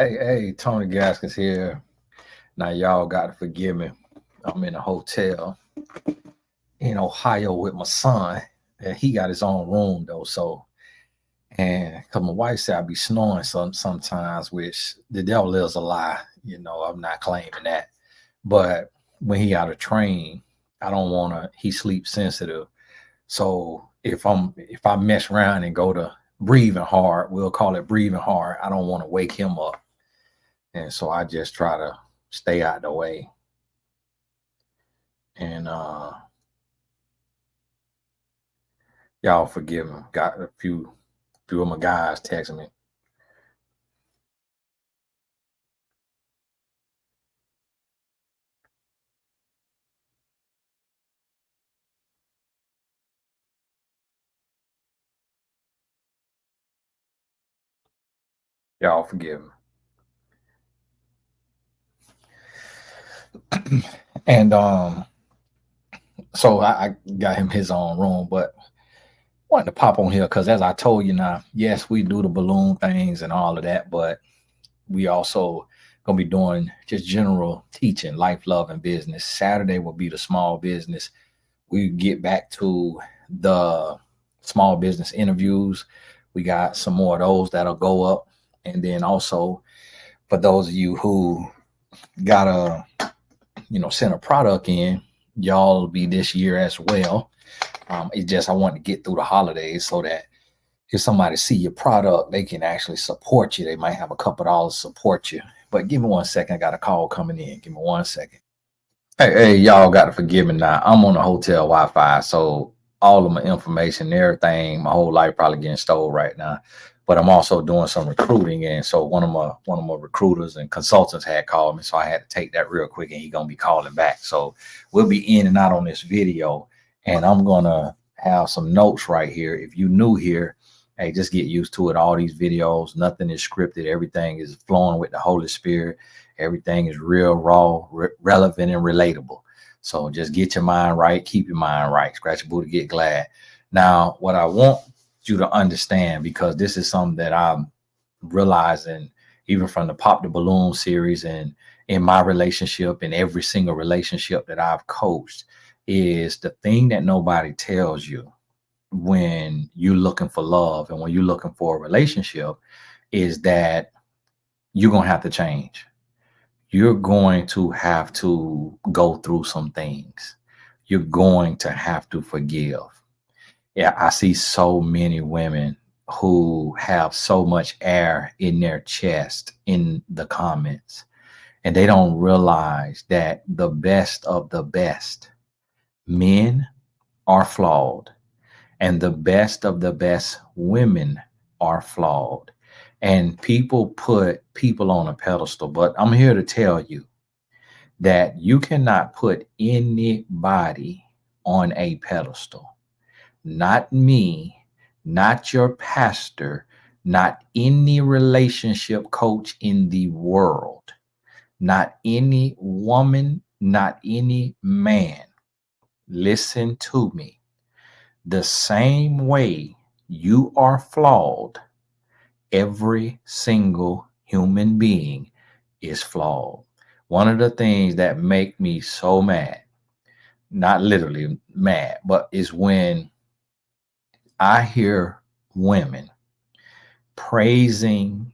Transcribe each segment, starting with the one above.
Hey, Tony Gaskins here. Now y'all got to forgive me. I'm in a hotel in Ohio with my son, and he got his own room though. So, and because my wife said I be snoring sometimes, which the devil is a lie. I'm not claiming that. But when he out of train, I don't want to. He sleep sensitive. So if I mess around and go to breathing hard, we'll call it breathing hard. I don't want to wake him up. And so I just try to stay out the way. And y'all forgive me. Got a few of my guys texting me. Y'all forgive me. And so I got him his own room, but wanted to pop on here because as I told you now, yes, we do the balloon things and all of that, but we also gonna be doing just general teaching, life, love, and business. Saturday will be the small business. We get back to the small business interviews. We got some more of those that'll go up. And then also for those of you who gotta, send a product in, y'all will be this year as well. It's just I want to get through the holidays so that if somebody see your product, they can actually support you. They might have a couple dollars to support you. But give me 1 second. I got a call coming in. Give me 1 second. Hey, y'all got to forgive me now. I'm on the hotel Wi-Fi, so all of my information, everything, my whole life probably getting stolen right now. But I'm also doing some recruiting, and so one of my recruiters and consultants had called me, so I had to take that real quick, and he's gonna be calling back. So we'll be in and out on this video, and I'm gonna have some notes right here. If you new here, hey, just get used to it. All these videos, nothing is scripted. Everything is flowing with the Holy Spirit. Everything is real, raw, relevant, and relatable. So just get your mind right. Keep your mind right. Scratch your booty, get glad. Now, what I want you to understand, because this is something that I'm realizing even from the Pop the Balloon series and in my relationship and every single relationship that I've coached, is the thing that nobody tells you when you're looking for love and when you're looking for a relationship is that you're going to have to change. You're going to have to go through some things. You're going to have to forgive. Yeah, I see so many women who have so much air in their chest in the comments, and they don't realize that the best of the best men are flawed, and the best of the best women are flawed. And people put people on a pedestal, but I'm here to tell you that you cannot put anybody on a pedestal. Not me, not your pastor, not any relationship coach in the world, not any woman, not any man. Listen to me. The same way you are flawed, every single human being is flawed. One of the things that make me so mad, not literally mad, but is when I hear women praising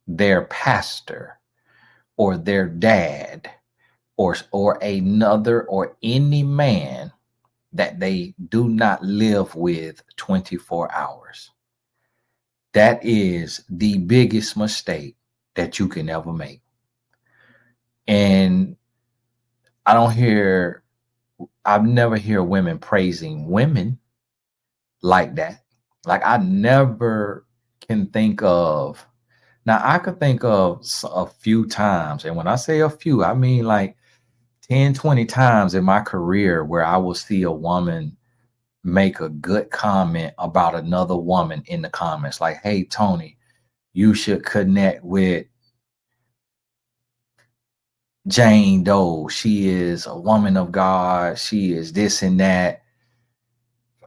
their pastor or their dad or another or any man that they do not live with 24 hours. That is the biggest mistake that you can ever make. And I've never hear women praising women like that. Like I never can think of, now I could think of a few times. And when I say a few, I mean like 10, 20 times in my career where I will see a woman make a good comment about another woman in the comments. Like, hey, Tony, you should connect with Jane Doe. She is a woman of God. She is this and that.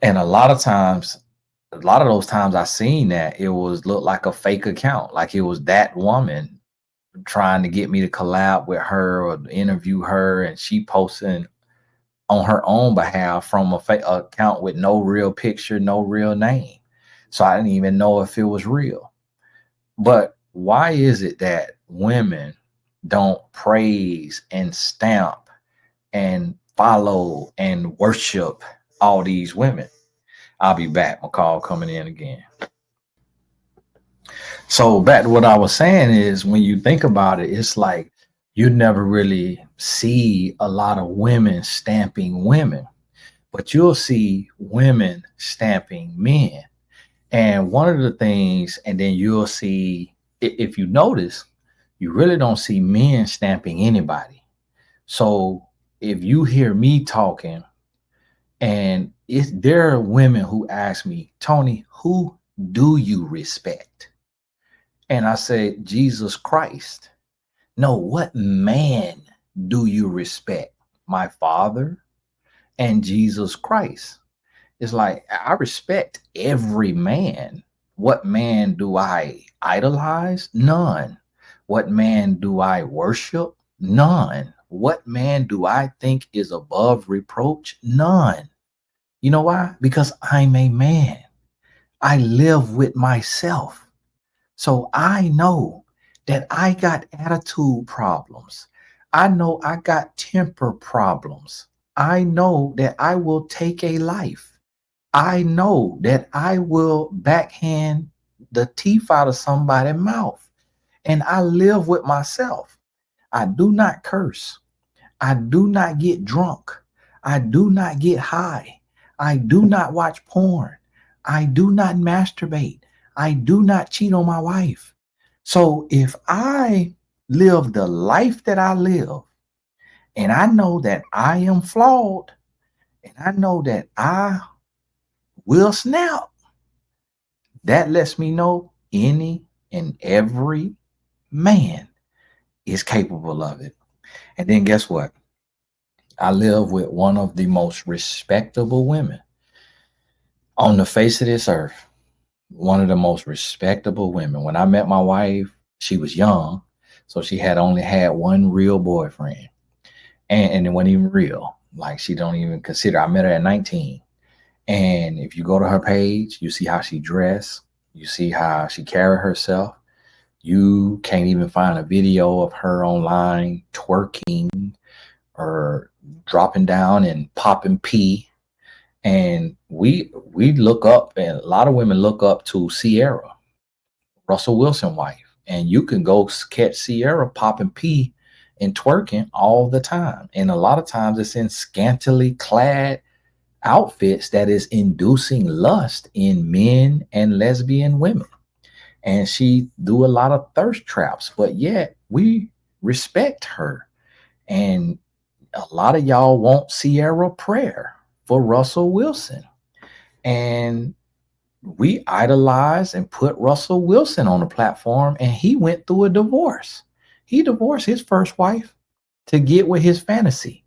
And a lot of those times I seen that, it was looked like a fake account. Like it was that woman trying to get me to collab with her or interview her, and she posting on her own behalf from a account with no real picture, no real name. So I didn't even know if it was real. But why is it that women don't praise and stamp and follow and worship all these women? I'll be back. My call coming in again. So back to what I was saying is, when you think about it, it's like you never really see a lot of women stamping women, but you'll see women stamping men. And one of the things, and then you'll see, if you notice, you really don't see men stamping anybody. So if you hear me talking, and there are women who ask me, Tony, who do you respect? And I say, Jesus Christ. No, what man do you respect? My Father and Jesus Christ. It's like, I respect every man. What man do I idolize? None. What man do I worship? None. What man do I think is above reproach? None. You know why? Because I'm a man. I live with myself. So I know that I got attitude problems. I know I got temper problems. I know that I will take a life. I know that I will backhand the teeth out of somebody's mouth. And I live with myself. I do not curse. I do not get drunk. I do not get high. I do not watch porn. I do not masturbate. I do not cheat on my wife. So if I live the life that I live, and I know that I am flawed, and I know that I will snap, that lets me know any and every man is capable of it. And then guess what? I live with one of the most respectable women on the face of this earth. One of the most respectable women. When I met my wife, she was young, so she had only had one real boyfriend, and it wasn't even real. Like, she don't even consider. I met her at 19, and if you go to her page, you see how she dressed, you see how she carried herself. You can't even find a video of her online twerking or dropping down and popping pee. And we look up, and a lot of women look up to Sierra, Russell Wilson wife, and you can go catch Sierra popping pee and twerking all the time. And a lot of times it's in scantily clad outfits that is inducing lust in men and lesbian women. And she do a lot of thirst traps, but yet we respect her. And a lot of y'all want Sierra prayer for Russell Wilson. And we idolize and put Russell Wilson on the platform, and he went through a divorce. He divorced his first wife to get with his fantasy.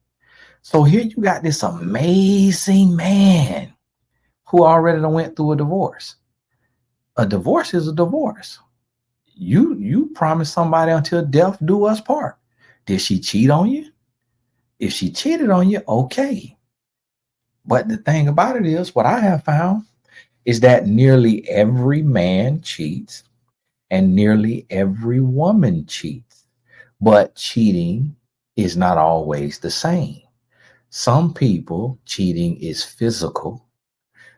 So here you got this amazing man who already went through a divorce. A divorce is a divorce. You promise somebody until death do us part. Did she cheat on you? If she cheated on you, okay. But the thing about it is, what I have found is that nearly every man cheats and nearly every woman cheats. But cheating is not always the same. Some people cheating is physical.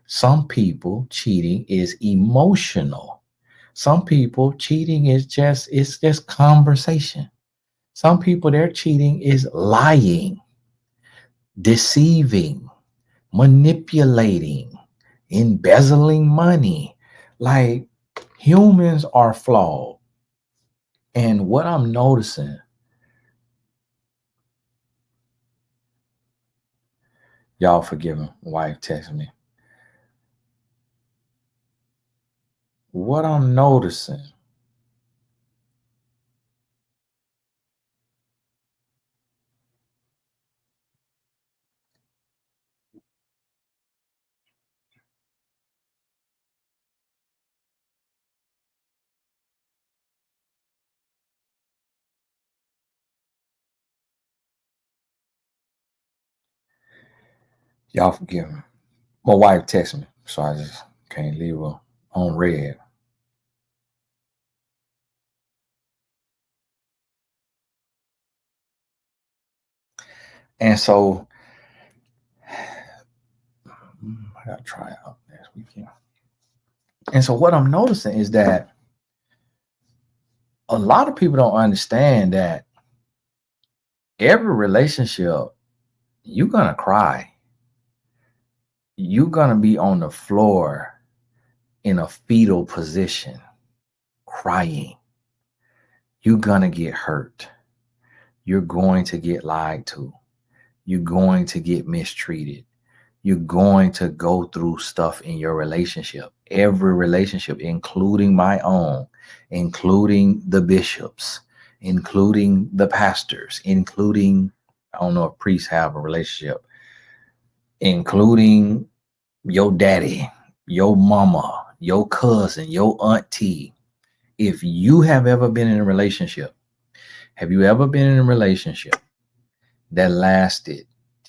Some people cheating is emotional. Some people cheating is just conversation. Some people their cheating is lying, deceiving, manipulating, embezzling money. Like, humans are flawed. And what I'm noticing, y'all forgive me, my wife texted me. What I'm noticing, Y'all forgive me. My wife texted me, so I just can't leave her on red. And so I gotta try out next weekend. And so what I'm noticing is that a lot of people don't understand that every relationship, you're gonna cry. You're gonna be on the floor in a fetal position, crying. You're gonna get hurt. You're going to get lied to. You're going to get mistreated. You're going to go through stuff in your relationship. Every relationship, including my own, including the bishops, including the pastors, including, I don't know if priests have a relationship, including your daddy, your mama, your cousin, your auntie. If you have ever been in a relationship, have you ever been in a relationship that lasted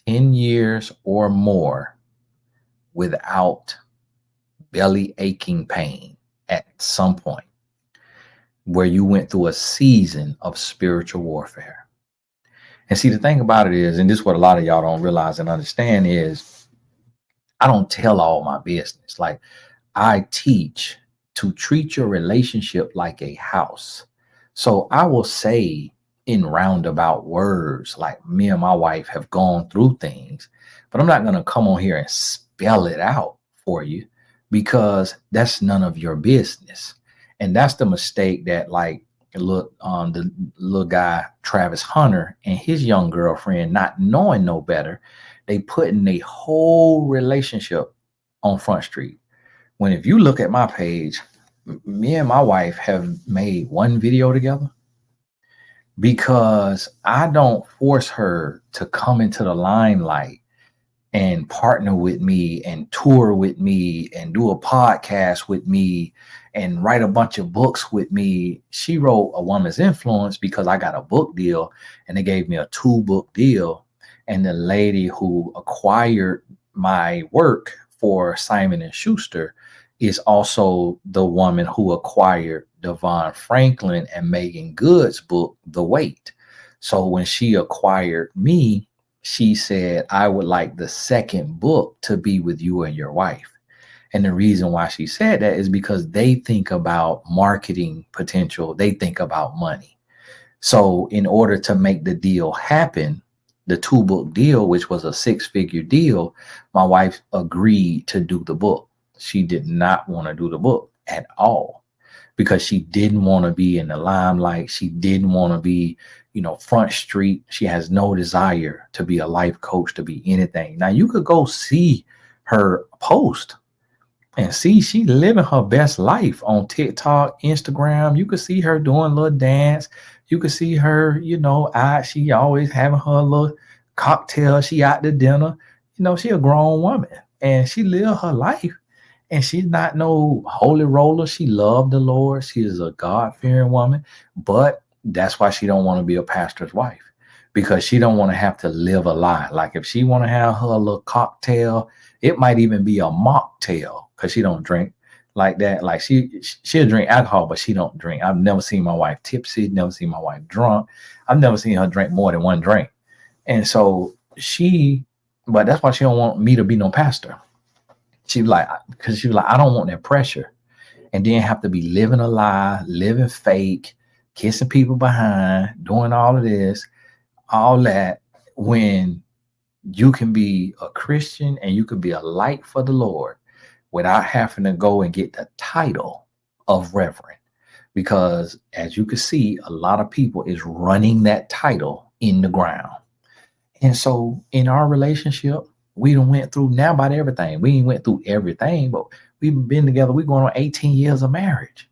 10 years or more without belly aching pain at some point, where you went through a season of spiritual warfare? And see, the thing about it is, and this is what a lot of y'all don't realize and understand, is I don't tell all my business. Like, I teach to treat your relationship like a house. So I will say in roundabout words, like, me and my wife have gone through things, but I'm not going to come on here and spell it out for you, because that's none of your business. And that's the mistake that, like, look, the little guy Travis Hunter and his young girlfriend, not knowing no better, they putting a whole relationship on Front Street. When, if you look at my page, me and my wife have made one video together, because I don't force her to come into the limelight and partner with me and tour with me and do a podcast with me and write a bunch of books with me. She wrote A Woman's Influence because I got a book deal, and they gave me a 2-book deal. And the lady who acquired my work for Simon and Schuster is also the woman who acquired Devon Franklin and Megan Good's book, The Weight. So when she acquired me, she said, I would like the second book to be with you and your wife. And the reason why she said that is because they think about marketing potential. They think about money. So in order to make the deal happen, the 2-book deal, which was a 6-figure deal, my wife agreed to do the book. She did not want to do the book at all, because she didn't want to be in the limelight. She didn't want to be, Front Street. She has no desire to be a life coach, to be anything. Now, you could go see her post and see she living her best life on TikTok, Instagram. You could see her doing a little dance. You could see her, she always having her little cocktail. She out to dinner. She a grown woman and she live her life. And she's not no holy roller. She loved the Lord. She is a God-fearing woman. But that's why she don't want to be a pastor's wife, because she don't want to have to live a lie. Like, if she want to have her little cocktail, it might even be a mocktail, because she don't drink like that. Like, she'll drink alcohol, but she don't drink. I've never seen my wife tipsy, never seen my wife drunk. I've never seen her drink more than one drink. And so but that's why she don't want me to be no pastor. Because she was like, I don't want that pressure. And then have to be living a lie, living fake, kissing people behind, doing all of this, all that, when you can be a Christian and you can be a light for the Lord without having to go and get the title of reverend. Because as you can see, a lot of people is running that title in the ground. And so in our relationship, we done went through now about everything. We ain't went through everything, but we've been together. We're going on 18 years of marriage.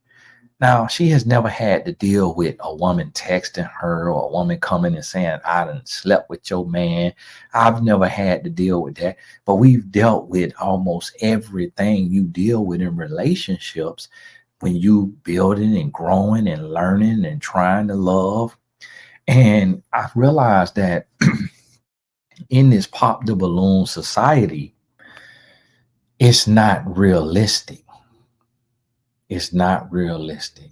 Now, she has never had to deal with a woman texting her or a woman coming and saying, I done slept with your man. I've never had to deal with that. But we've dealt with almost everything you deal with in relationships when you building and growing and learning and trying to love. And I realized that in this pop the balloon society, it's not realistic. It's not realistic.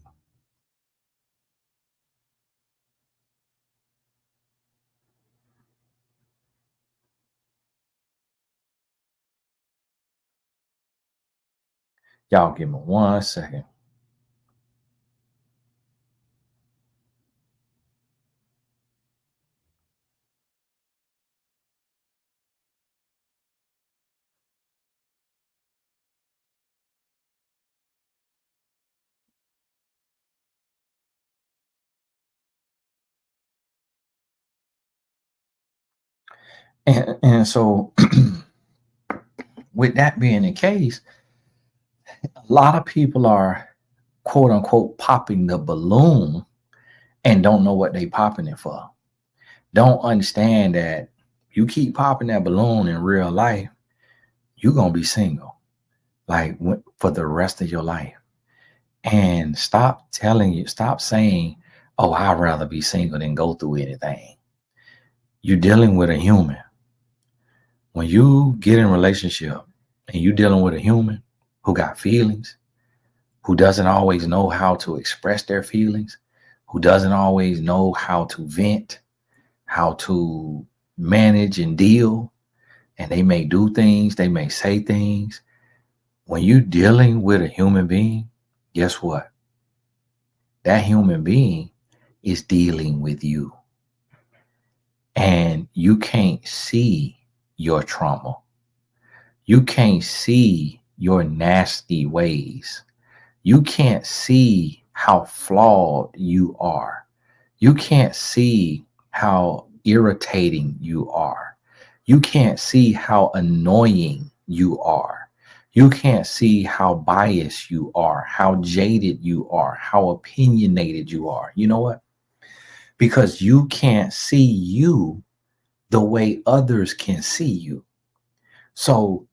Y'all give me 1 second. And so, with that being the case, a lot of people are quote unquote popping the balloon and don't know what they popping it for. Don't understand that you keep popping that balloon in real life, you're gonna be single like for the rest of your life. And stop saying, "Oh, I'd rather be single than go through anything." You're dealing with a human. When you get in a relationship and you're dealing with a human who got feelings, who doesn't always know how to express their feelings, who doesn't always know how to vent, how to manage and deal, and they may do things, they may say things. When you're dealing with a human being, guess what? That human being is dealing with you. And you can't see your trauma. You can't see your nasty ways. You can't see how flawed you are. You can't see how irritating you are. You can't see how annoying you are. You can't see how biased you are, how jaded you are, how opinionated you are. You know what? Because you can't see you the way others can see you. So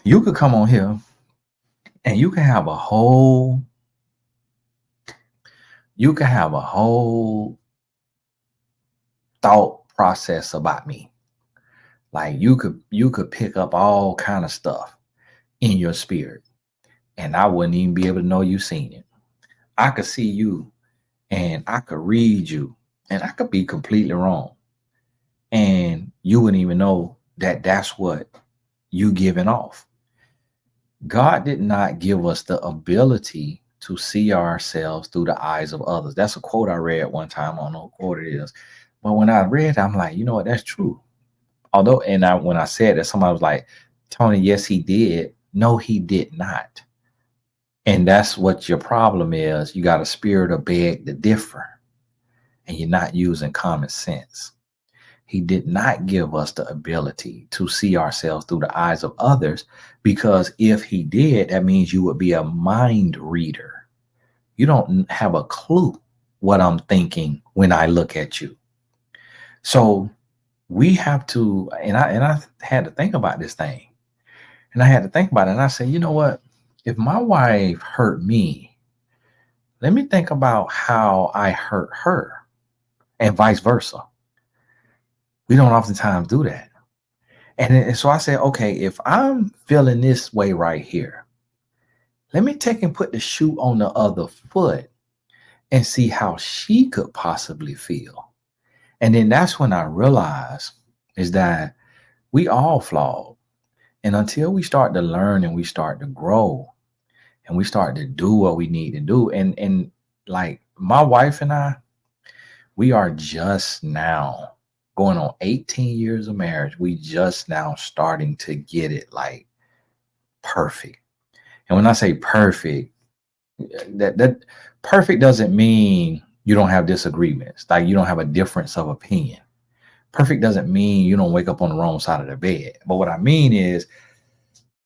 you could come on here and you can have a whole thought process about me. Like you could pick up all kind of stuff in your spirit, and I wouldn't even be able to know you seen it. I could see you and I could read you, and I could be completely wrong. And you wouldn't even know that that's what you giving off. God did not give us the ability to see ourselves through the eyes of others. That's a quote I read one time. I don't know what quote it is. But when I read it, I'm like, you know what, that's true. Although, when I said that, somebody was like, Tony, yes, he did. No, he did not. And that's what your problem is. You got a spirit of beg to differ, and you're not using common sense. He did not give us the ability to see ourselves through the eyes of others, because if he did, that means you would be a mind reader. You don't have a clue what I'm thinking when I look at you. So we have to, and I had to think about this thing. And I had to think about it. And I said, you know what? If my wife hurt me, let me think about how I hurt her, and vice versa. We don't oftentimes do that. And so I said, okay, if I'm feeling this way right here, let me take and put the shoe on the other foot and see how she could possibly feel. And then that's when I realized is that we all flawed. And until we start to learn and we start to grow and we start to do what we need to do, and like my wife and I, we are just now going on 18 years of marriage. We just now starting to get it like perfect. And when I say perfect, that perfect doesn't mean you don't have disagreements, like you don't have a difference of opinion. Perfect doesn't mean you don't wake up on the wrong side of the bed. But what I mean is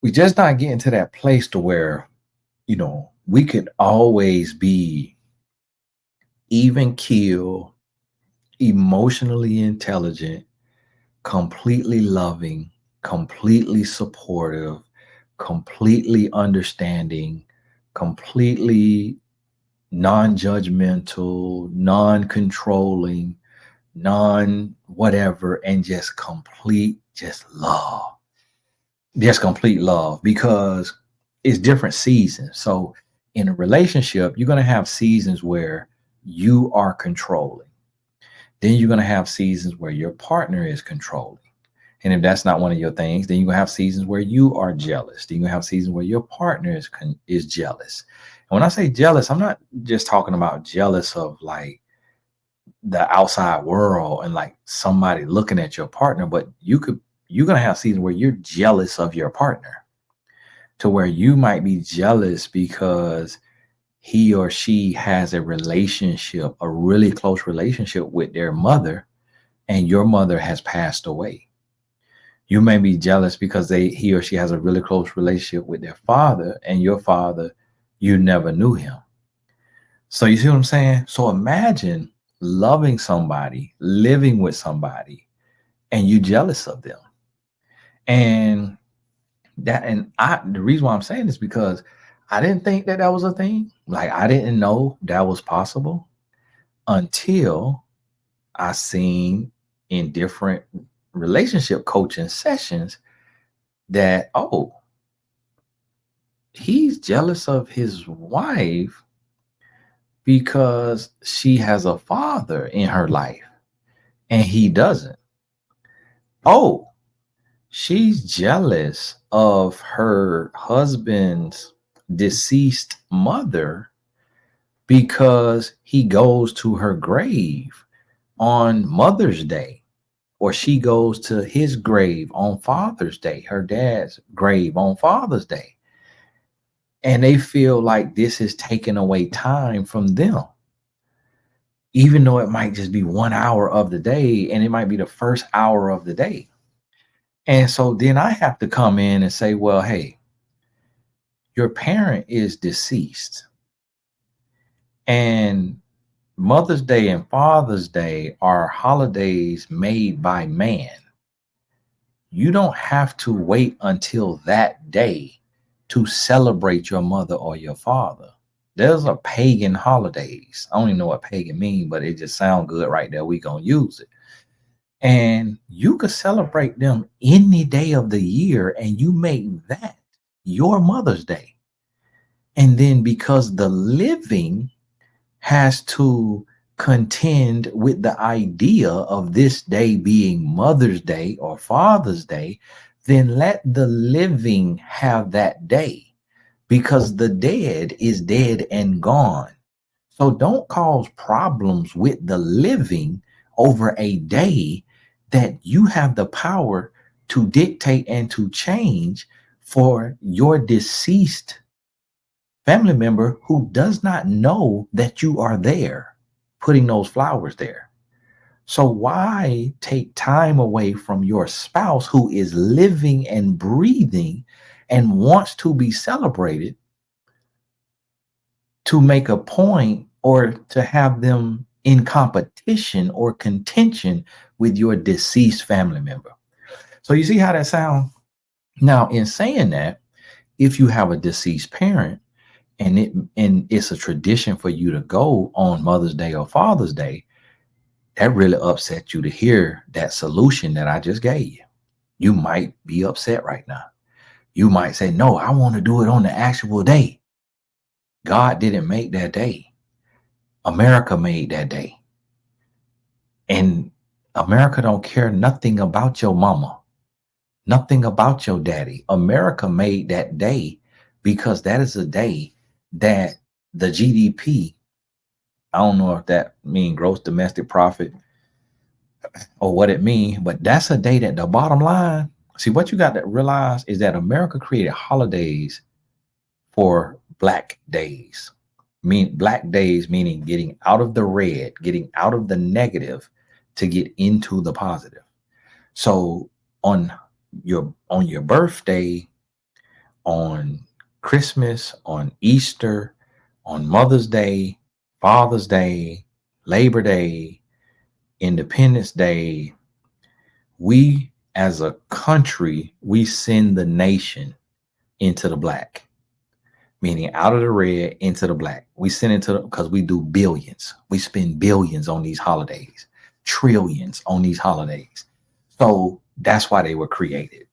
we just not getting to that place to where, we could always be even keel, emotionally intelligent, completely loving, completely supportive, completely understanding, completely non-judgmental, non-controlling, none, whatever, and just complete, just complete love, because it's different seasons. So in a relationship, you're going to have seasons where you are controlling. Then you're going to have seasons where your partner is controlling. And if that's not one of your things, then you're going to have seasons where you are jealous. Then you're going to have seasons where your partner is jealous. And when I say jealous, I'm not just talking about jealous of like the outside world and like somebody looking at your partner, but you're going to have seasons where you're jealous of your partner, to where you might be jealous because he or she has a relationship, a really close relationship with their mother, and your mother has passed away. You may be jealous because he or she has a really close relationship with their father, and your father, you never knew him. So you see what I'm saying? So imagine loving somebody, living with somebody, and you jealous of them. And the reason why I'm saying this, because I didn't think that was a thing. Like, I didn't know that was possible until I seen in different relationship coaching sessions that, oh, he's jealous of his wife because she has a father in her life and he doesn't. Oh, she's jealous of her husband's deceased mother because he goes to her grave on Mother's Day, or she goes to his grave on Father's Day, her dad's grave on Father's Day. And they feel like this is taking away time from them, even though it might just be 1 hour of the day, and it might be the first hour of the day. And so then I have to come in and say, well, hey, your parent is deceased, and Mother's Day and Father's Day are holidays made by man. You don't have to wait until that day to celebrate your mother or your father. There's a pagan holidays. I don't even know what pagan mean, but it just sounds good right there. We gonna use it. And you could celebrate them any day of the year, and you make that your Mother's Day. And then because the living has to contend with the idea of this day being Mother's Day or Father's Day, then let the living have that day, because the dead is dead and gone. So don't cause problems with the living over a day that you have the power to dictate and to change for your deceased family member who does not know that you are there putting those flowers there. So why take time away from your spouse who is living and breathing and wants to be celebrated, to make a point or to have them in competition or contention with your deceased family member? So you see how that sounds? Now, in saying that, if you have a deceased parent, and it's a tradition for you to go on Mother's Day or Father's Day, that really upset you to hear that solution that I just gave you. You might be upset right now. You might say, no, I want to do it on the actual day. God didn't make that day. America made that day. And America don't care nothing about your mama, nothing about your daddy. America made that day because that is a day that the GDP, I don't know if that means gross domestic profit or what it means, but that's a day that the bottom line, see, what you got to realize is that America created holidays for Black days. Black days meaning getting out of the red, getting out of the negative to get into the positive. So on your birthday, on Christmas, on Easter, on Mother's Day, Father's Day, Labor Day, Independence Day, we as a country, we send the nation into the black, meaning out of the red into the black. We send it to, because we do billions. We spend billions on these holidays. trillions on these holidays. So that's why they were created.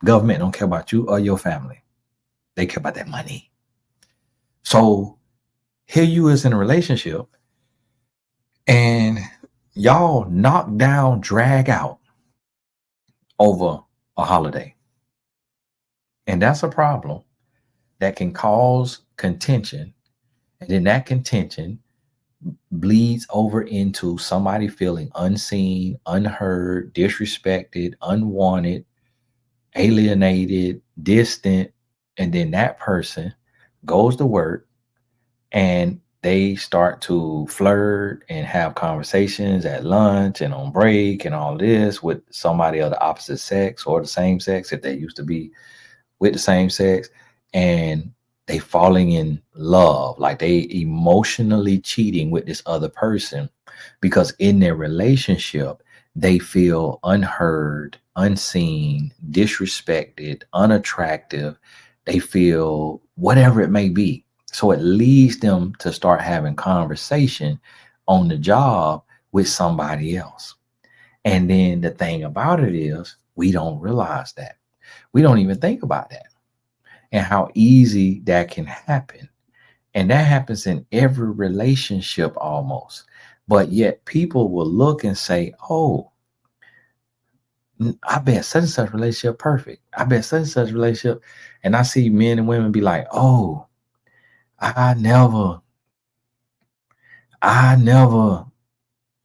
Government don't care about you or your family. They care about that money. So here you is in a relationship and y'all knock down, drag out over a holiday. And that's a problem that can cause contention. And then that contention bleeds over into somebody feeling unseen, unheard, disrespected, unwanted, alienated, distant. And then that person goes to work and they start to flirt and have conversations at lunch and on break and all this with somebody of the opposite sex or the same sex if they used to be with the same sex, and they falling in love, like they emotionally cheating with this other person because in their relationship they feel unheard, unseen, disrespected, unattractive. They feel whatever it may be. So it leads them to start having conversation on the job with somebody else. And then the thing about it is we don't realize that. We don't even think about that and how easy that can happen. And that happens in every relationship almost. But yet people will look and say, oh, I bet such and such relationship perfect. I bet such and such relationship. And I see men and women be like, oh, I never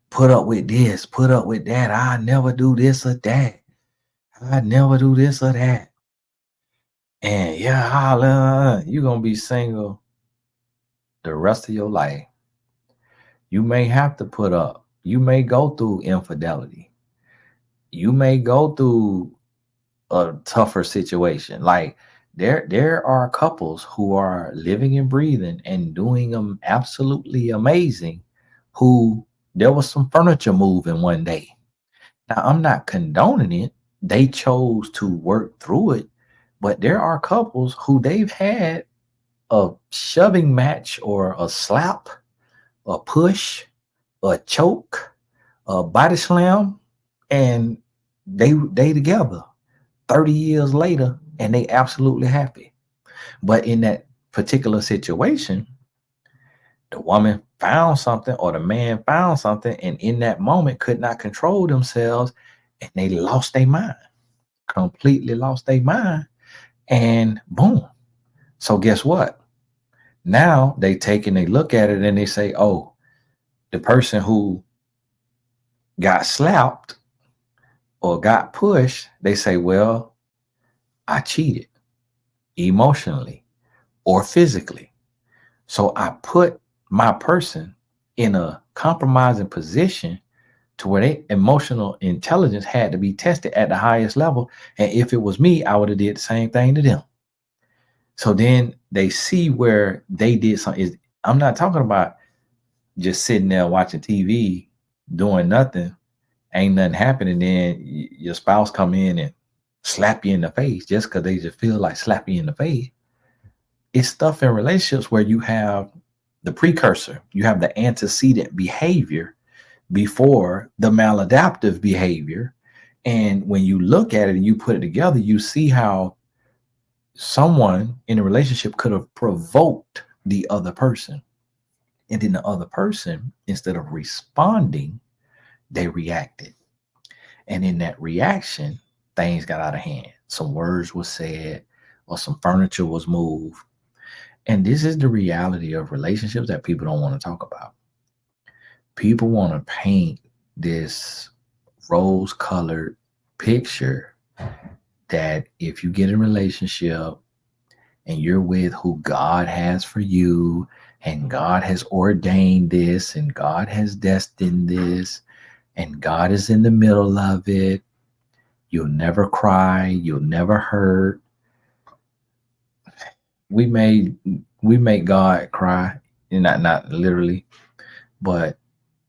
put up with this, put up with that. I never do this or that. I never do this or that. And yeah, you're going to be single the rest of your life. You may have to put up, you may go through infidelity. You may go through a tougher situation. Like there are couples who are living and breathing and doing them absolutely amazing who there was some furniture moving one day. Now I'm not condoning it. They chose to work through it, but there are couples who they've had a shoving match or a slap, a push, a choke, a body slam, and they together 30 years later and they absolutely happy. But in that particular situation, the woman found something or the man found something and in that moment could not control themselves and they lost their mind, completely lost their mind, and boom. So guess what? Now they take and they look at it and they say, oh, the person who got slapped or got pushed, they say, well, I cheated emotionally or physically. So I put my person in a compromising position to where their emotional intelligence had to be tested at the highest level. And if it was me, I would have did the same thing to them. So then they see where they did something. I'm not talking about just sitting there watching TV, doing nothing, ain't nothing happening. Then your spouse come in and slap you in the face just because they just feel like slapping you in the face. It's stuff in relationships where you have the precursor, you have the antecedent behavior before the maladaptive behavior. And when you look at it and you put it together, you see how someone in a relationship could have provoked the other person. And then the other person, instead of responding, they reacted. And in that reaction, things got out of hand. Some words were said or some furniture was moved. And this is the reality of relationships that people don't want to talk about. People want to paint this rose colored picture that if you get in a relationship and you're with who God has for you, and God has ordained this, and God has destined this, and God is in the middle of it, you'll never cry, you'll never hurt. We make God cry, and not literally, but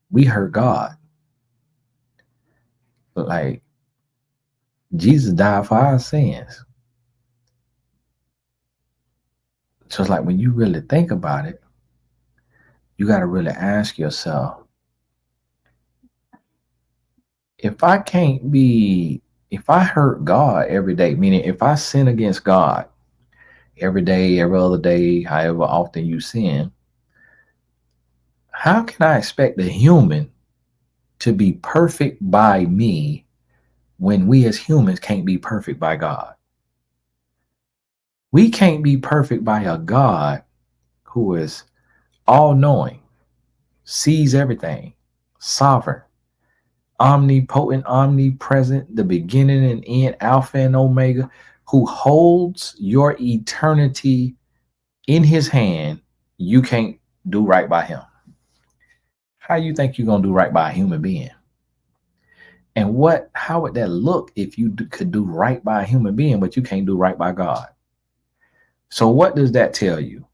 we hurt God. Like Jesus died for our sins. So it's like when you really think about it, you got to really ask yourself, if I can't be, if I hurt God every day, meaning if I sin against God every day, every other day, however often you sin, how can I expect a human to be perfect by me when we as humans can't be perfect by God? We can't be perfect by a God who is all knowing, sees everything, sovereign, omnipotent, omnipresent, the beginning and end, Alpha and Omega, who holds your eternity in his hand. You can't do right by him. How you think you're gonna do right by a human being? And how would that look if you could do right by a human being, but you can't do right by God? So what does that tell you?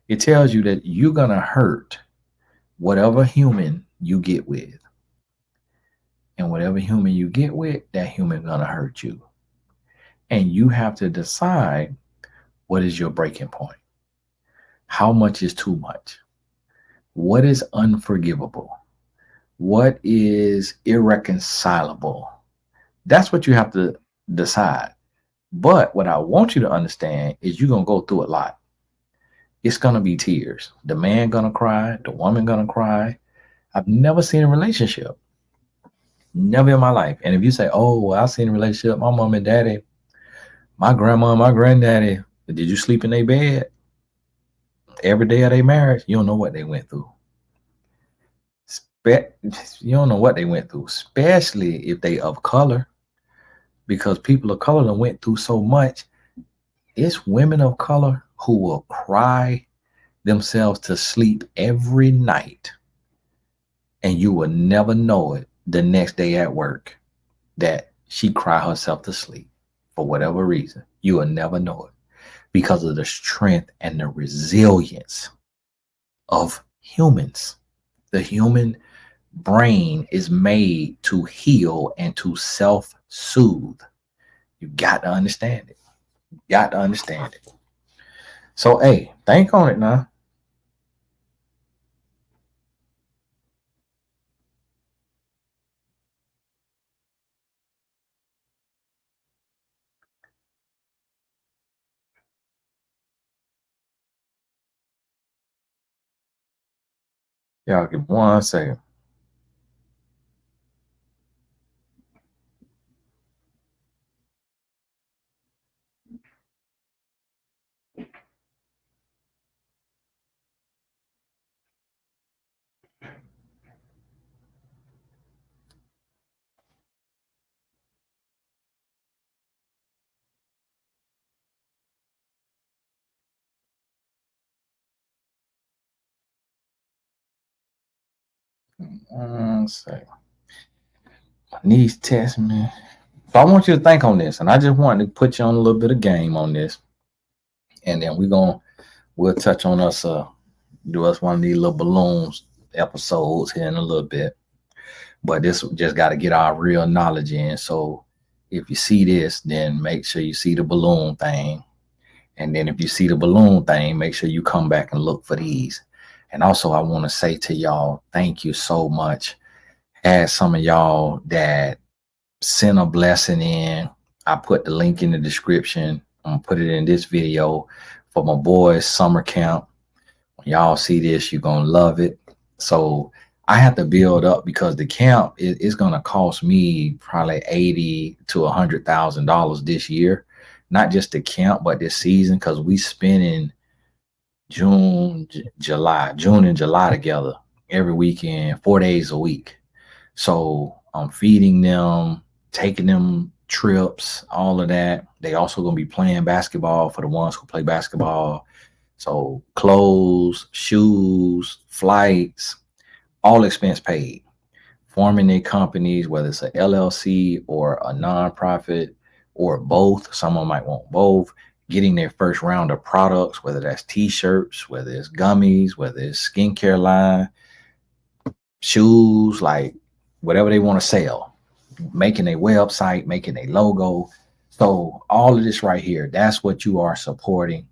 It tells you that you're gonna hurt whatever human you get with. And whatever human you get with, that human gonna hurt you. And you have to decide, what is your breaking point? How much is too much? What is unforgivable? What is irreconcilable? That's what you have to decide. But what I want you to understand is you're going to go through a lot. It's going to be tears. The man going to cry. The woman going to cry. I've never seen a relationship. Never in my life. And if you say, oh, well, I've seen a relationship, my mom and daddy, my grandma, my granddaddy, did you sleep in their bed every day of their marriage? You don't know what they went through. You don't know what they went through, especially if they of color, because people of color went through so much. It's women of color who will cry themselves to sleep every night, and you will never know it the next day at work that she cried herself to sleep for whatever reason. You will never know it because of the strength and the resilience of humans. The human brain is made to heal and to self-soothe. You got to understand it. You got to understand it. So, hey, think on it now. Y'all give 1 second. One second. My niece text me. So I want you to think on this, and I just wanted to put you on a little bit of game on this, and then we'll touch on us do us one of these little balloons episodes here in a little bit. But this just got to get our real knowledge in. So if you see this, then make sure you see the balloon thing. And then if you see the balloon thing, make sure you come back and look for these. And also, I want to say to y'all, thank you so much. As some of y'all that sent a blessing in, I put the link in the description. I'm gonna put it in this video for my boys' summer camp. When y'all see this, you're gonna love it. So I have to build up because the camp is gonna cost me probably $80,000 to $100,000 this year. Not just the camp, but this season, because we spending June and July together every weekend, 4 days a week. So I'm feeding them, taking them trips, all of that. They also gonna be playing basketball for the ones who play basketball. So clothes, shoes, flights, all expense paid. Forming their companies, whether it's a LLC or a nonprofit or both. Someone might want both. Getting their first round of products, whether that's t-shirts, whether it's gummies, whether it's skincare line, shoes, like whatever they want to sell, making a website, making a logo. So all of this right here, that's what you are supporting.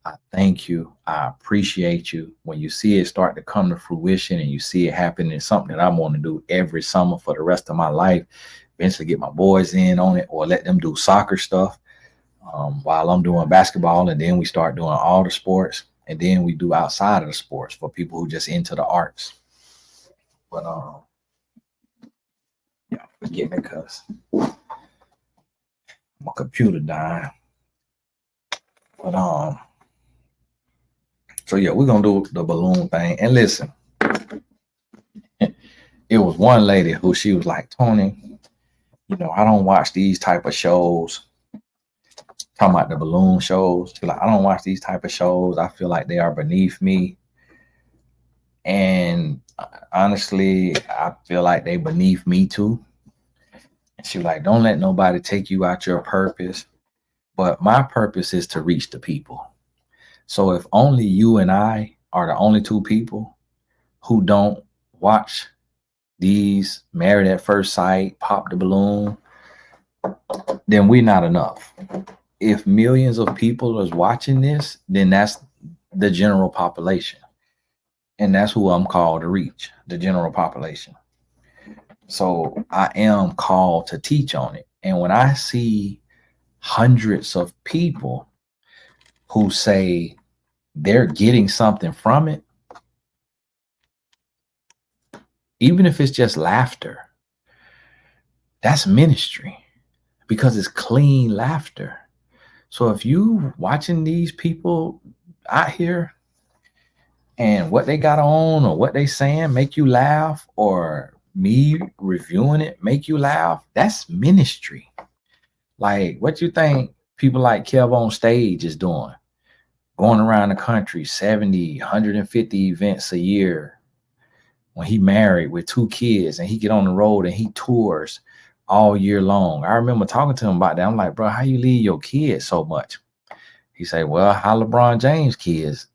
I thank you. I appreciate you. When you see it start to come to fruition and you see it happen, it's something that I want to do every summer for the rest of my life. Eventually get my boys in on it or let them do soccer stuff while I'm doing basketball. And then we start doing all the sports. And then we do outside of the sports for people who just into the arts. But yeah, forgive me because my computer died. But so yeah, we're gonna do the balloon thing. And listen, it was one lady who she was like, Tony, I don't watch these type of shows. Talking about the balloon shows. She's like, I don't watch these type of shows. I feel like they are beneath me. And honestly, I feel like they beneath me too. And she was like, don't let nobody take you out your purpose. But my purpose is to reach the people. So if only you and I are the only two people who don't watch these Married at First Sight, Pop the Balloon, then we're not enough. If millions of people is watching this, then that's the general population. And that's who I'm called to reach, the general population. So I am called to teach on it. And when I see hundreds of people who say they're getting something from it, even if it's just laughter, that's ministry because it's clean laughter. So if you watching these people out here and what they got on or what they saying make you laugh, or me reviewing it make you laugh, that's ministry. Like, what you think people like Kev on Stage is doing? Going around the country, 70, 150 events a year. When he married with 2 kids and he get on the road and he tours all year long. I remember talking to him about that. I'm like, bro, how you leave your kids so much? He said, well, how LeBron James kids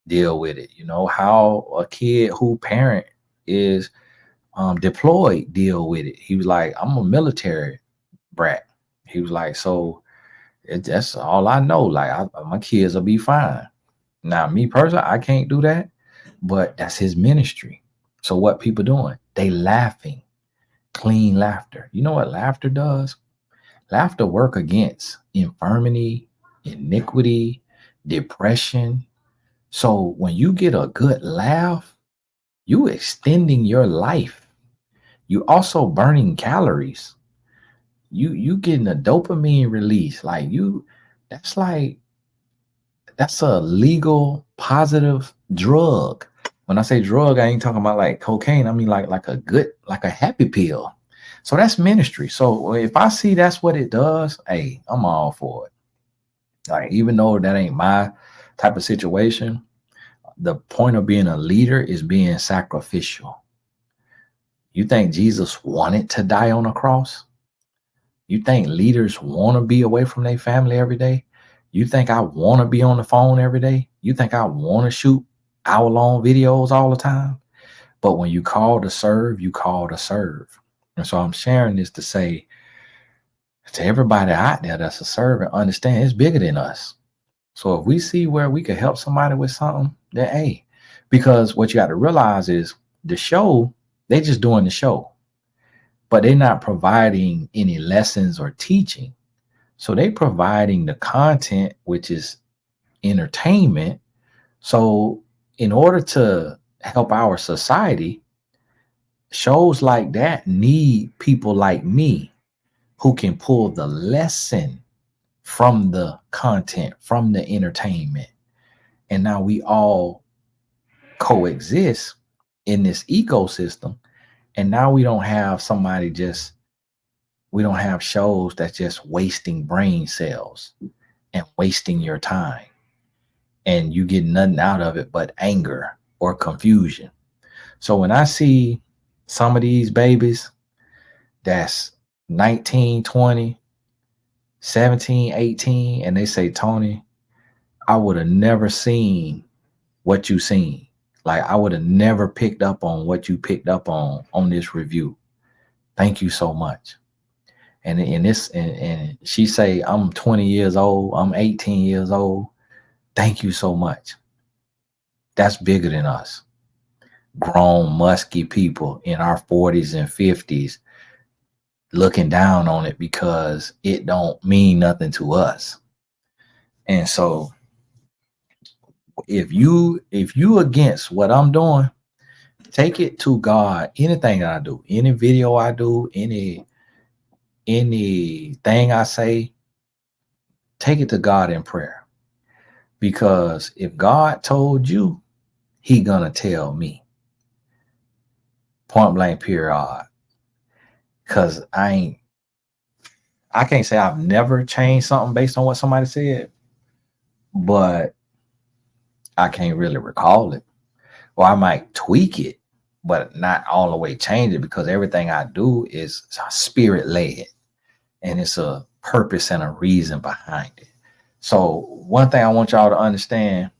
deal with it. How a kid who parent is deployed deal with it. He was like, I'm a military brat. He was like, so that's all I know. Like, my kids will be fine. Now, me personally, I can't do that, but that's his ministry. So what people doing? They laughing, clean laughter. You know what laughter does? Laughter work against infirmity, iniquity, depression. So when you get a good laugh, you extending your life. You also burning calories. You getting a dopamine release. That's a legal positive drug. When I say drug, I ain't talking about like cocaine. I mean like a happy pill. So that's ministry. So if I see that's what it does, hey, I'm all for it. Like, even though that ain't my type of situation, the point of being a leader is being sacrificial. You think Jesus wanted to die on a cross? You think leaders want to be away from their family every day? You think I want to be on the phone every day? You think I want to shoot hour-long videos all the time? But when you call to serve, you call to serve. And so I'm sharing this to say to everybody out there that's a servant, understand it's bigger than us. So if we see where we could help somebody with something, then hey, because what you got to realize is the show, they just doing the show, but they're not providing any lessons or teaching. So they providing the content, which is entertainment. So in order to help our society, shows like that need people like me who can pull the lesson from the content, from the entertainment. And now we all coexist in this ecosystem. And now we don't have we don't have shows that's just wasting brain cells and wasting your time. And you get nothing out of it but anger or confusion. So when I see some of these babies that's 19, 20, 17, 18, and they say, Tony, I would have never seen what you seen. Like, I would have never picked up on what you picked up on this review. Thank you so much. And she say, I'm 20 years old, I'm 18 years old. Thank you so much. That's bigger than us. Grown, musky people in our 40s and 50s looking down on it because it don't mean nothing to us. And so if you against what I'm doing, take it to God. Anything that I do, any video I do, anything I say, take it to God in prayer. Because if God told you, he gonna tell me. Point blank period. Because I can't say I've never changed something based on what somebody said, but I can't really recall it. Or I might tweak it, but not all the way change it, because everything I do is spirit led and it's a purpose and a reason behind it. So one thing I want y'all to understand,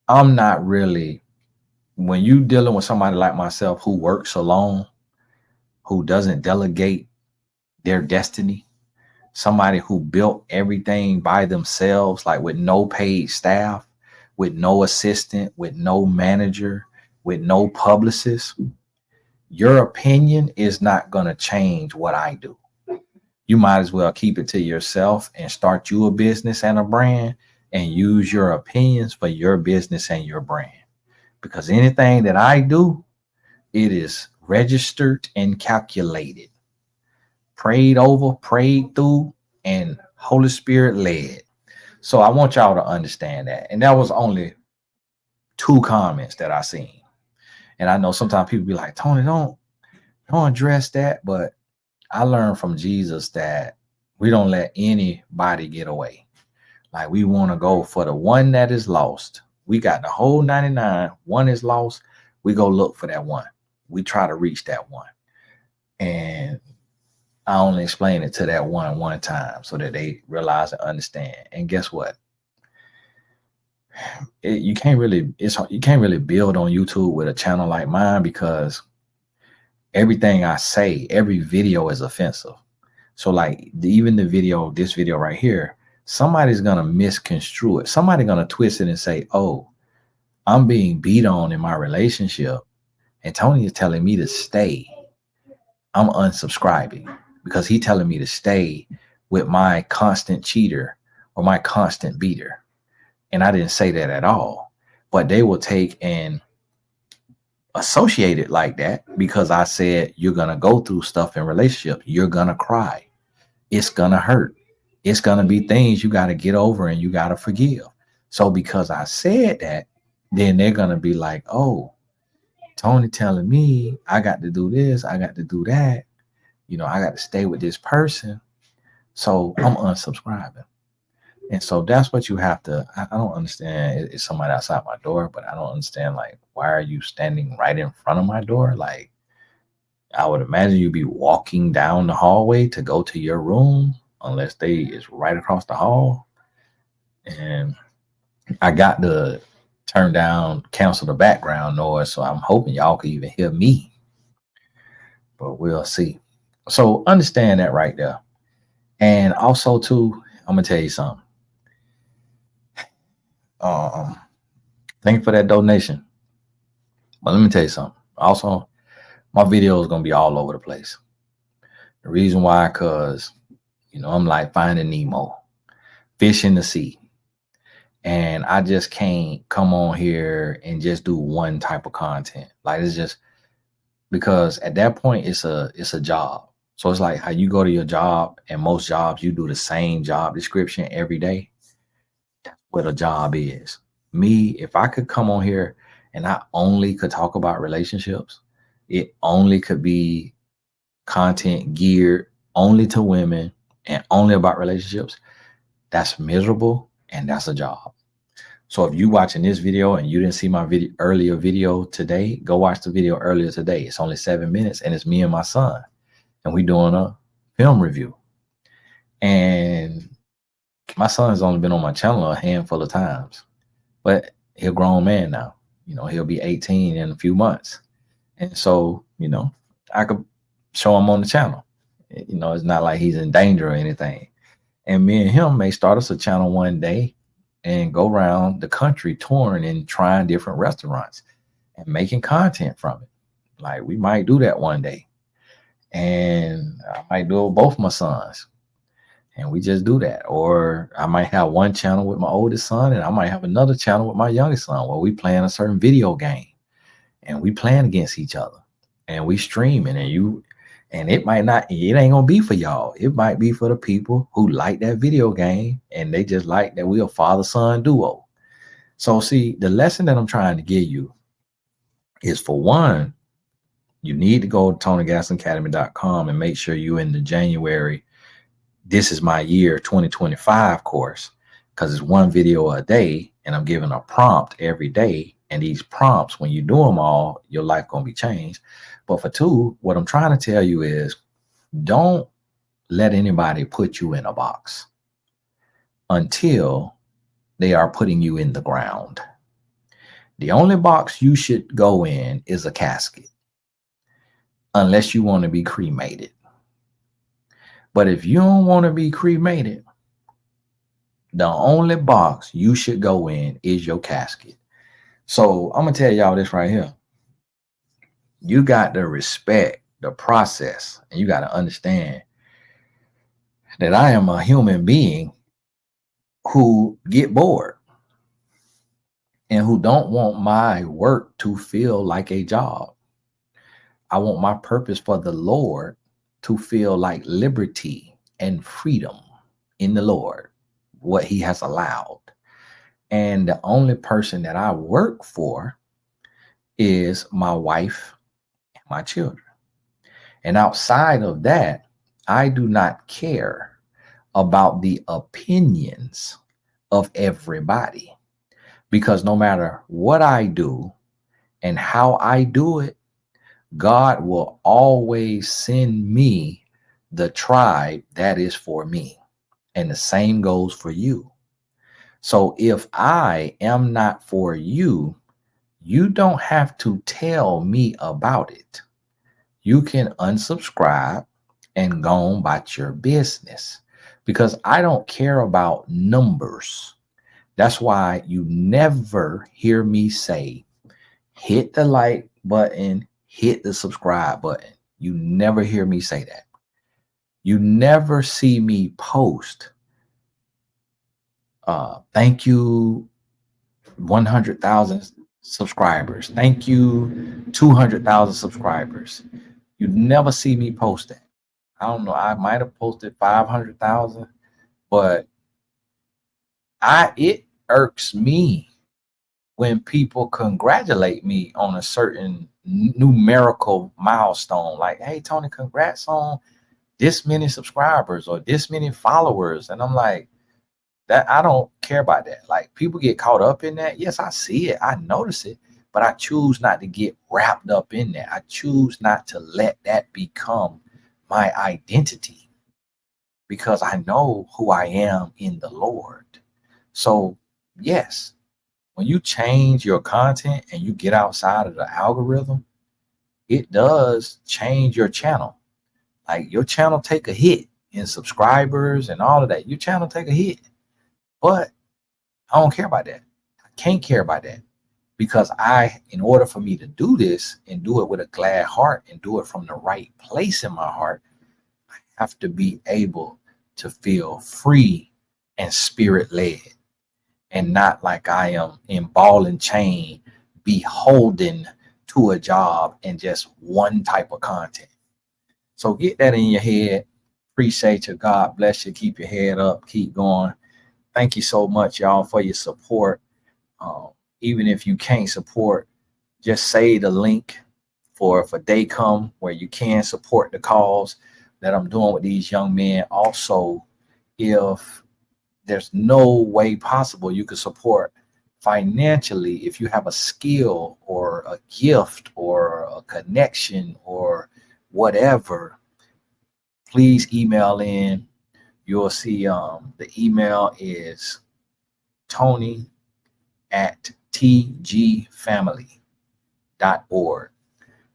I'm not really, when you dealing with somebody like myself who works alone, who doesn't delegate their destiny, somebody who built everything by themselves, like with no paid staff, with no assistant, with no manager, with no publicist, your opinion is not going to change what I do. You might as well keep it to yourself and start you a business and a brand and use your opinions for your business and your brand. Because anything that I do, it is registered and calculated, prayed over, prayed through, and Holy Spirit led. So I want y'all to understand that. And that was only 2 comments that I seen. And I know sometimes people be like, Tony, don't address that. But I learned from Jesus that we don't let anybody get away. Like, we want to go for the one that is lost. We got the whole 99. One is lost. We go look for that one. We try to reach that one. And I only explain it to that one time so that they realize and understand. And guess what? You can't really build on YouTube with a channel like mine, because everything I say, every video is offensive. So like even this video right here, somebody's gonna misconstrue it. Somebody's gonna twist it and say, oh, I'm being beat on in my relationship, and Tony is telling me to stay. I'm unsubscribing because he's telling me to stay with my constant cheater or my constant beater. And I didn't say that at all. But they will take and associate it like that because I said you're going to go through stuff in relationship. You're going to cry. It's going to hurt. It's going to be things you got to get over and you got to forgive. So because I said that, then they're going to be like, oh, Tony telling me I got to do this, I got to do that. I got to stay with this person. So I'm unsubscribing. And so that's what you have to, I don't understand. It's somebody outside my door, but I don't understand, like, why are you standing right in front of my door? Like, I would imagine you'd be walking down the hallway to go to your room, unless it's right across the hall. And I got to cancel the background noise. So I'm hoping y'all can even hear me, but we'll see. So understand that right there. And also too, I'm going to tell you something. Thank you for that donation. But let me tell you something. Also, my video is going to be all over the place. The reason why, because, I'm like Finding Nemo, fish in the sea. And I just can't come on here and just do one type of content. Like, it's just because at that point it's a job. So it's like how you go to your job, and most jobs you do the same job description every day. That's what a job is. Me, if I could come on here and I only could talk about relationships, it only could be content geared only to women and only about relationships, that's miserable and that's a job. So if you watching this video and you didn't see my earlier video today, go watch the video earlier today. It's only 7 minutes and it's me and my son, and we doing a film review. And my son's only been on my channel a handful of times, but he's a grown man now. He'll be 18 in a few months. And so, I could show him on the channel. It's not like he's in danger or anything. And me and him may start us a channel one day and go around the country touring and trying different restaurants and making content from it. Like we might do that one day. And I might do it with both my sons. And we just do that. Or I might have one channel with my oldest son, and I might have another channel with my youngest son where we playing a certain video game and we playing against each other and we streaming, and it might not, it ain't gonna be for y'all. It might be for the people who like that video game and they just like that we a father-son duo. So see, the lesson that I'm trying to give you is, for one, you need to go to TonyGastonAcademy.com and make sure you in the January This Is My Year 2025 course, because it's one video a day and I'm giving a prompt every day. And these prompts, when you do them all, your life gonna be changed. But for two, what I'm trying to tell you is, don't let anybody put you in a box until they are putting you in the ground. The only box you should go in is a casket, unless you want to be cremated. But if you don't want to be cremated, the only box you should go in is your casket. So I'm going to tell y'all this right here. You got to respect the process, and you got to understand that I am a human being who get bored and who don't want my work to feel like a job. I want my purpose for the Lord to feel like liberty and freedom in the Lord, what he has allowed. And the only person that I work for is my wife and my children. And outside of that, I do not care about the opinions of everybody, because no matter what I do and how I do it, God will always send me the tribe that is for me. And the same goes for you. So if I am not for you, you don't have to tell me about it. You can unsubscribe and go on about your business, because I don't care about numbers. That's why you never hear me say, hit the like button, hit the subscribe button. You never hear me say that. You never see me post, thank you 100,000 subscribers, thank you 200,000 subscribers. You never see me post that. I don't know, I might have posted 500,000, but it irks me when people congratulate me on a certain numerical milestone, like, hey Tony, congrats on this many subscribers or this many followers. And I'm like, that I don't care about that. Like, people get caught up in that. Yes, I see it, I notice it, but I choose not to get wrapped up in that. I choose not to let that become my identity, because I know who I am in the Lord. So yes, when you change your content and you get outside of the algorithm, it does change your channel. Like, your channel take a hit in subscribers and all of that. Your channel take a hit. But I don't care about that. I can't care about that, because in order for me to do this and do it with a glad heart and do it from the right place in my heart, I have to be able to feel free and spirit led, and not like I am in ball and chain, beholden to a job and just one type of content. So get that in your head. Appreciate you. God bless you. Keep your head up. Keep going. Thank you so much, y'all, for your support. Even if you can't support, just say the link for day come where you can support the cause that I'm doing with these young men. Also, if there's no way possible you could support financially, if you have a skill or a gift or a connection or whatever, please email in. You'll see the email is tony@tgfamily.org.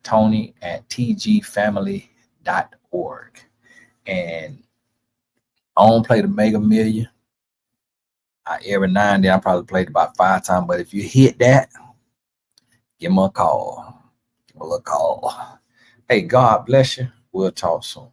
tony@tgfamily.org. And I don't play the Mega Million. Every now and then I probably played about 5 times. But if you hit that, give me a call. Give me a little call. Hey, God bless you. We'll talk soon.